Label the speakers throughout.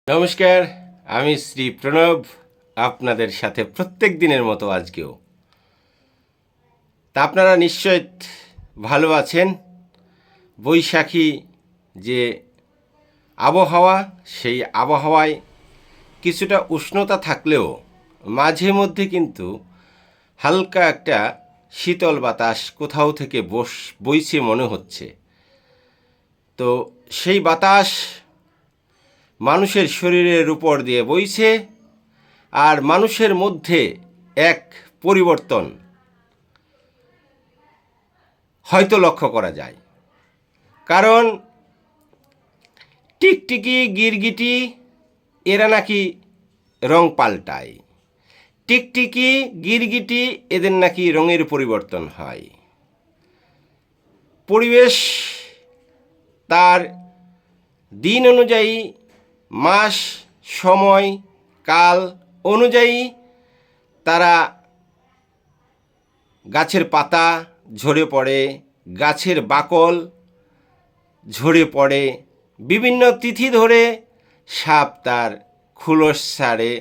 Speaker 1: নমস্কার, আমি শ্রী প্রণব আপনাদের সাথে প্রত্যেক দিনের মতো আজকেও। তা আপনারা নিশ্চয় ভালো আছেন। বৈশাখী যে আবহাওয়া, সেই আবহাওয়ায় কিছুটা উষ্ণতা থাকলেও মাঝে মধ্যে কিন্তু হালকা একটা শীতল বাতাস কোথাও থেকে বইছে মনে হচ্ছে। তো সেই বাতাস মানুষের শরীরের উপর দিয়ে বইছে, আর মানুষের মধ্যে এক পরিবর্তন হয়তো লক্ষ্য করা যায়। কারণ টিকটিকি গিরগিটি এরা নাকি রং পাল্টায়। টিকটিকি গিরগিটি এদের নাকি রঙের পরিবর্তন হয়। পরিবেশ তার দিন অনুযায়ী, মাস, সময়, কাল অনুযায়ী তারা গাছের পাতা ঝরে পড়ে, গাছের বাকল ঝরে পড়ে, বিভিন্ন তিথি ধরে সাপ তার খোলস ছাড়ে।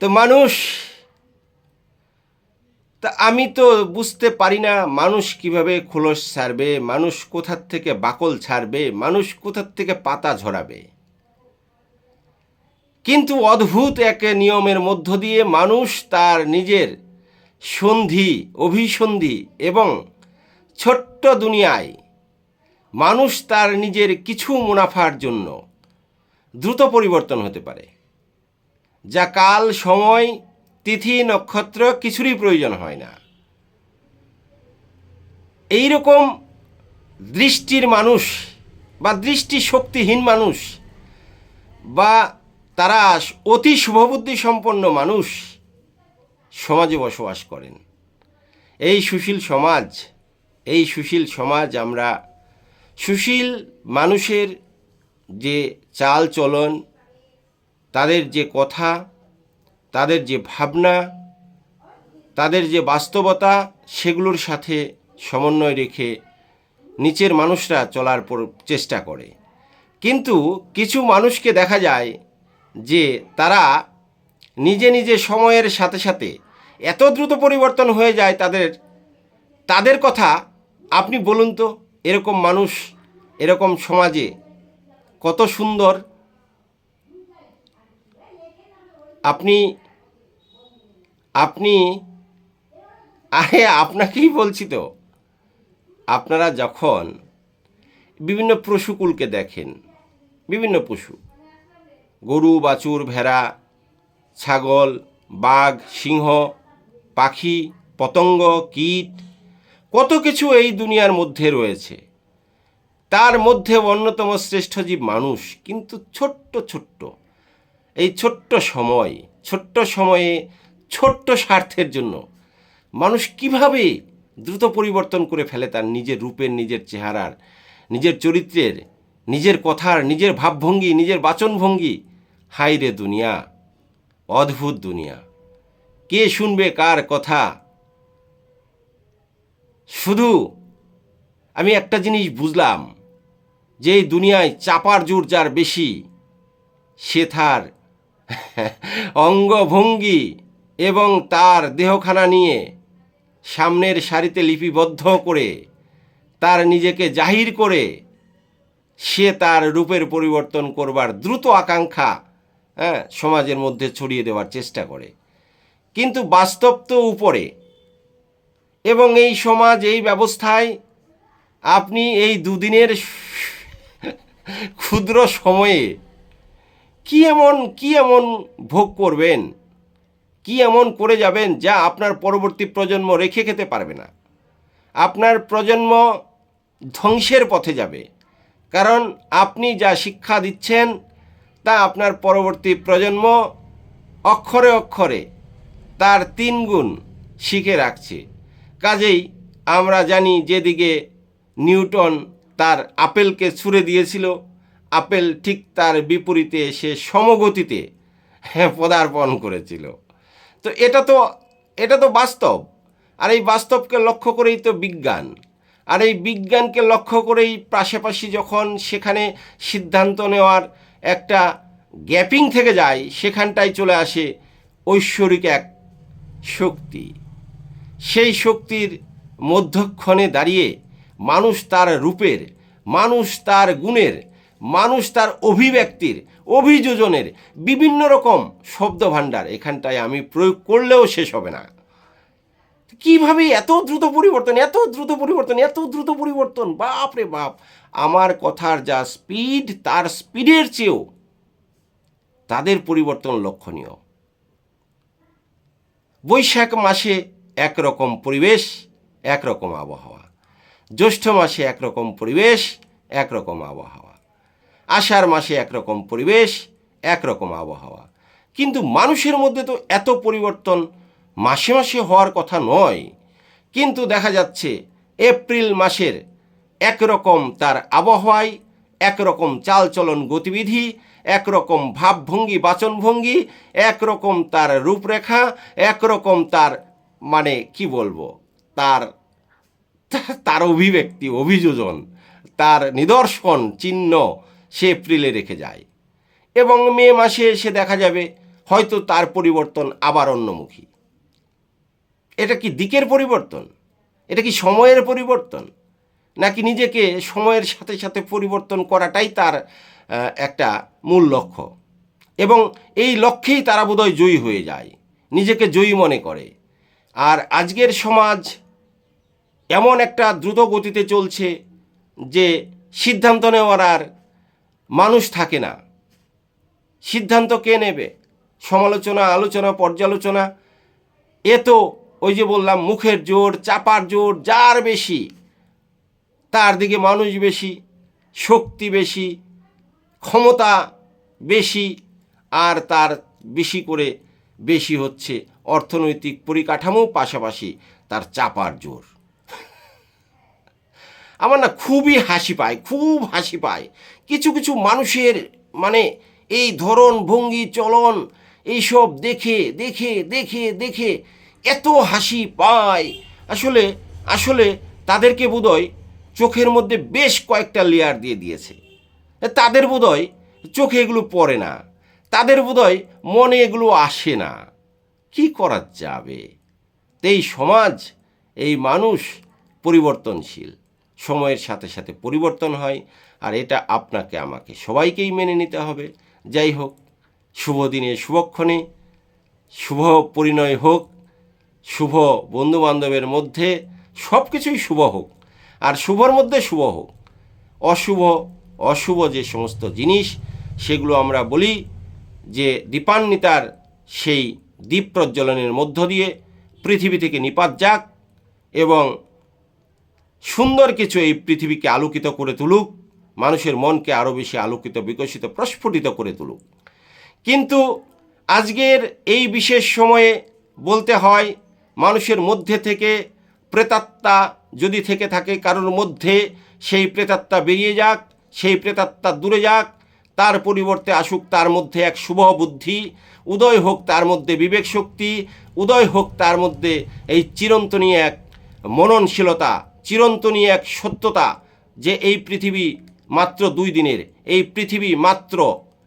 Speaker 1: তো আমি তো বুঝতে পারি না মানুষ কিভাবে খোলস ছাড়বে, মানুষ কোথার থেকে বাকল ছাড়বে, মানুষ কোথার থেকে পাতা ঝরাবে। কিন্তু অদ্ভুত এক নিয়মের মধ্য দিয়ে মানুষ তার নিজের সন্ধি, অভিসন্ধি এবং ছোট্ট দুনিয়ায় মানুষ তার নিজের কিছু মুনাফার জন্য দ্রুত পরিবর্তন হতে পারে, যা কাল, সময়, তিথি, নক্ষত্র কিছুরই প্রয়োজন হয় না। এই রকম দৃষ্টির মানুষ বা দৃষ্টি শক্তিহীন মানুষ বা তারা অতি শুভবুদ্ধি সম্পন্ন মানুষ সমাজে বসবাস করেন। এই সুশীল সমাজ আমরা সুশীল মানুষের যে চাল চলন, তাদের যে কথা, তাদের যে ভাবনা, তাদের যে বাস্তবতা, সেগুলোর সাথে সমন্বয় রেখে নিচের মানুষরা চলার চেষ্টা করে। কিন্তু কিছু মানুষকে দেখা যায় যে তারা নিজে নিজে সময়ের সাথে সাথে এত দ্রুত পরিবর্তন হয়ে যায় তাদের কথা আপনি বলুন তো, এরকম মানুষ এরকম সমাজে কত সুন্দর। আপনি আপনি আপনাকেই বলছি তো, আপনারা যখন বিভিন্ন পশুকুলকে দেখেন, বিভিন্ন পশু, গরু, বাছুর, ভেড়া, ছাগল, বাঘ, সিংহ, পাখি, পতঙ্গ, কীট, কত কিছু এই দুনিয়ার মধ্যে রয়েছে। তার মধ্যে অন্যতম শ্রেষ্ঠ জীব মানুষ। কিন্তু এই ছোট্ট সময়ে ছোট্ট স্বার্থের জন্য মানুষ কিভাবে দ্রুত পরিবর্তন করে ফেলে তার নিজের রূপের, নিজের চেহারার, নিজের চরিত্রের, নিজের কথার, নিজের ভাবভঙ্গি, নিজের বাচনভঙ্গি। হায় রে দুনিয়া, অদ্ভুত দুনিয়া। কে শুনবে কার কথা? শুধু আমি একটা জিনিস বুঝলাম, যে এই দুনিয়ায় চাপার জোর যার বেশি, সে তার অঙ্গভঙ্গি এবং তার দেহখানা নিয়ে সামনের সারিতে লিপিবদ্ধ করে তার নিজেকে জাহির করে সে তার রূপের পরিবর্তন করবার দ্রুত আকাঙ্ক্ষা সমাজের মধ্যে ছড়িয়ে দেওয়ার চেষ্টা করে। কিন্তু বাস্তব তো উপরে, এবং এই সমাজ, এই ব্যবস্থায় আপনি এই দুদিনের ক্ষুদ্র সময়ে কি এমন ভোগ করবেন, কি এমন করে যাবেন যা আপনার পরবর্তী প্রজন্ম রেখে খেতে পারবে না। আপনার প্রজন্ম ধ্বংসের পথে যাবে, কারণ আপনি যা শিক্ষা দিচ্ছেন তা আপনার পরবর্তী প্রজন্ম অক্ষরে অক্ষরে তার 3 গুণ শিখে রাখছে। কাজেই আমরা জানি, যেদিকে নিউটন তার আপেলকে ছুঁড়ে দিয়েছিল, আপেল ঠিক তার বিপরীতে সে সমগতিতে পদার্পণ করেছিল। তো এটা তো বাস্তব। আর এই বাস্তবকে লক্ষ্য করেই তো বিজ্ঞান। আর এই বিজ্ঞানকে লক্ষ্য করেই পাশাপাশি যখন সেখানে সিদ্ধান্ত নেওয়ার একটা গ্যাপিং থেকে যায়, সেখানটায় চলে আসে ঐশ্বরিক এক শক্তি। সেই শক্তির মধ্যক্ষণে দাঁড়িয়ে মানুষ তার রূপের, মানুষ তার গুণের, মানুষ তার অভিব্যক্তির, অভিযোজনের বিভিন্ন রকম শব্দভাণ্ডার এখানটায় আমি প্রয়োগ করলেও শেষ হবে না। কিভাবে এত দ্রুত পরিবর্তন, এত দ্রুত পরিবর্তন, এত দ্রুত পরিবর্তন! বাপ রে বাপ! আমার কথার যা স্পিড, তার স্পিডের চেয়েও তাদের পরিবর্তন লক্ষণীয়। বৈশাখ মাসে একরকম পরিবেশ, একরকম আবহাওয়া। জ্যৈষ্ঠ মাসে একরকম পরিবেশ, একরকম আবহাওয়া। আষাঢ় মাসে একরকম পরিবেশ, একরকম আবহাওয়া। কিন্তু মানুষের মধ্যে তো এত পরিবর্তন মাসে মাসে হওয়ার কথা নয়। কিন্তু দেখা যাচ্ছে এপ্রিল মাসের একরকম তার আবহাওয়ায়, একরকম চালচলন গতিবিধি, একরকম ভাবভঙ্গি বাচনভঙ্গি, একরকম তার রূপরেখা, একরকম তার মানে কি বলবো, তার তার অভিব্যক্তি, অভিযোজন, তার নিদর্শন চিহ্ন সে এপ্রিলে রেখে যায়। এবং মে মাসে এসে দেখা যাবে হয়তো তার পরিবর্তন আবার অন্যমুখী। এটা কি দিকের পরিবর্তন? এটা কি সময়ের পরিবর্তন? নাকি নিজেকে সময়ের সাথে সাথে পরিবর্তন করাটাই তার একটা মূল লক্ষ্য? এবং এই লক্ষ্যেই তারা বোধহয় জয়ী হয়ে যায়, নিজেকে জয়ী মনে করে। আর আজকের সমাজ এমন একটা দ্রুত গতিতে চলছে যে সিদ্ধান্ত নেওয়ার আর মানুষ থাকে না। সিদ্ধান্ত কে নেবে? সমালোচনা, আলোচনা, পর্যালোচনা, এ তো ওই যে বললাম মুখের জোর, চাপার জোর যার বেশি তার দিকে মানুষ বেশি, শক্তি বেশি, ক্ষমতা বেশি, আর তার বেশি করে বেশি হচ্ছে অর্থনৈতিক পরিকাঠামো, পাশাপাশি তার চাপার জোর। আমার না খুবই হাসি পায়, খুব হাসি পায় কিছু কিছু মানুষের মানে এই ধরন, ভঙ্গি, চলন এইসব দেখে দেখে দেখে দেখে এত হাসি পায়। আসলে আসলে তাদেরকে বোধহয় চোখের মধ্যে বেশ কয়েকটা লেয়ার দিয়ে দিয়েছে। তাদের বোধহয় চোখে এগুলো পড়ে না, তাদের বোধহয় মনে এগুলো আসে না। কি করা যাবে? এই সমাজ, এই মানুষ পরিবর্তনশীল, সময়ের সাথে সাথে পরিবর্তন হয়। আর এটা আপনাকে আমাকে সবাইকেই মেনে নিতে হবে। যাই হোক, শুভ দিনে শুভক্ষণে শুভ পরিণয় হোক, শুভ বন্ধুবান্ধবের মধ্যে সব কিছুই শুভ হোক, আর শুভর মধ্যে শুভ হোক। অশুভ অশুভ যে সমস্ত জিনিস সেগুলো আমরা বলি যে দীপান্বিতার সেই দীপ প্রজ্বলনের মধ্য দিয়ে পৃথিবী থেকে নিপাত যাক এবং সুন্দর কিছু এই পৃথিবীকে আলোকিত করে তুলুক, মানুষের মনকে আরও বেশি আলোকিত, বিকশিত, প্রস্ফুটিত করে তুলুক। কিন্তু আজকের এই বিশেষ সময়ে বলতে হয়, মানুষের মধ্যে থেকে প্রেতাত্মা যদি থেকে থাকে কারোর মধ্যে, সেই প্রেতাত্মা বেরিয়ে যাক, সেই প্রেতাত্মা দূরে যাক, তার পরিবর্তে আসুক তার মধ্যে এক শুভ বুদ্ধি, উদয় হোক তার মধ্যে বিবেক শক্তি, উদয় হোক তার মধ্যে এই চিরন্তনী এক মননশীলতা, চিরন্তনী এক সত্যতা যে এই পৃথিবী মাত্র 2 দিনের, এই পৃথিবী মাত্র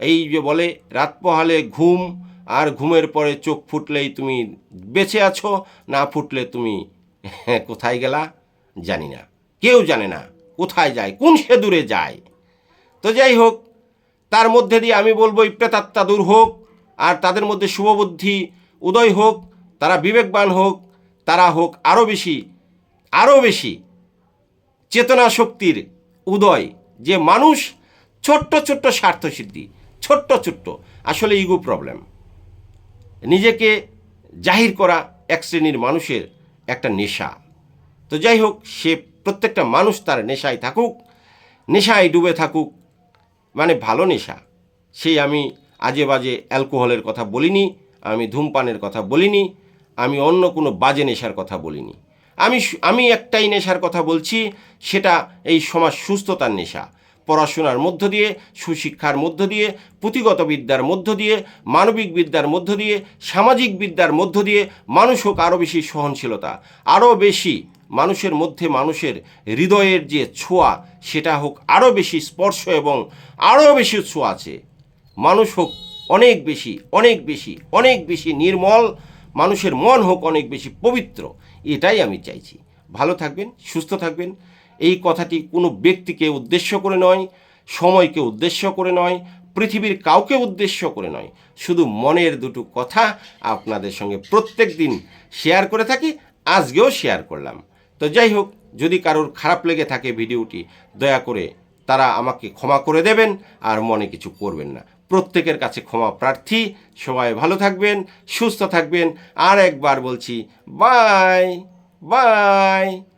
Speaker 1: এই যে বলে রাত পোহালে ঘুম, আর ঘুমের পরে চোখ ফুটলেই তুমি বেঁচে আছো, না ফুটলে তুমি কোথায় গেলা জানি না, কেউ জানে না কোথায় যায়, কোন সে দূরে যায়। তো যাই হোক, তার মধ্যে দিয়ে আমি বলবো এই প্রেতাত্মা দূর হোক, আর তাদের মধ্যে শুভবুদ্ধি উদয় হোক, তারা বিবেকবান হোক, তারা হোক আরও বেশি চেতনা শক্তির উদয়, যে মানুষ ছোট্ট ছোট্ট স্বার্থসিদ্ধি, ছোট্ট ছোট্ট আসলে ইগো প্রবলেম, নিজেকে জাহির করা এক শ্রেণীর মানুষের একটা নেশা। তো যাই হোক, সে প্রত্যেকটা মানুষ তার নেশায় থাকুক, নেশায় ডুবে থাকুক, মানে ভালো নেশা। সেই আমি আজে বাজে অ্যালকোহলের কথা বলিনি, আমি ধূমপানের কথা বলিনি, আমি অন্য কোনো বাজে নেশার কথা বলিনি। আমি একটাই নেশার কথা বলছি, সেটা এই সমাজ সুস্থতার নেশা। পড়াশোনার মধ্য দিয়ে, সুশিক্ষার মধ্য দিয়ে, পুঁথিগত বিদ্যার মধ্য দিয়ে, মানবিক বিদ্যার মধ্য দিয়ে, সামাজিক বিদ্যার মধ্য দিয়ে মানুষ হোক আরও বেশি সহনশীলতা, আরও বেশি মানুষের মধ্যে মানুষের হৃদয়ের যে ছোঁয়া সেটা হোক আরও বেশি স্পর্শ এবং আরও বেশি ছোঁয়া আছে। মানুষ হোক অনেক বেশি অনেক বেশি অনেক বেশি নির্মল, মানুষের মন হোক অনেক বেশি পবিত্র, এটাই আমি চাইছি। ভালো থাকবেন, সুস্থ থাকবেন। এই কথাটি কোনো ব্যক্তিকে উদ্দেশ্য করে নয়, সময়কে উদ্দেশ্য করে নয়, পৃথিবীর কাউকে উদ্দেশ্য করে নয়, শুধু মনের দুটো কথা আপনাদের সঙ্গে প্রত্যেক দিন শেয়ার করে থাকি, আজকেও শেয়ার করলাম। তো যাই হোক, যদি কারোর খারাপ লেগে থাকে ভিডিওটি, দয়া করে তারা আমাকে ক্ষমা করে দেবেন আর মনে কিছু করবেন না। প্রত্যেকের কাছে ক্ষমা প্রার্থী। সবাই ভালো থাকবেন, সুস্থ থাকবেন। আর একবার বলছি, বাই বাই।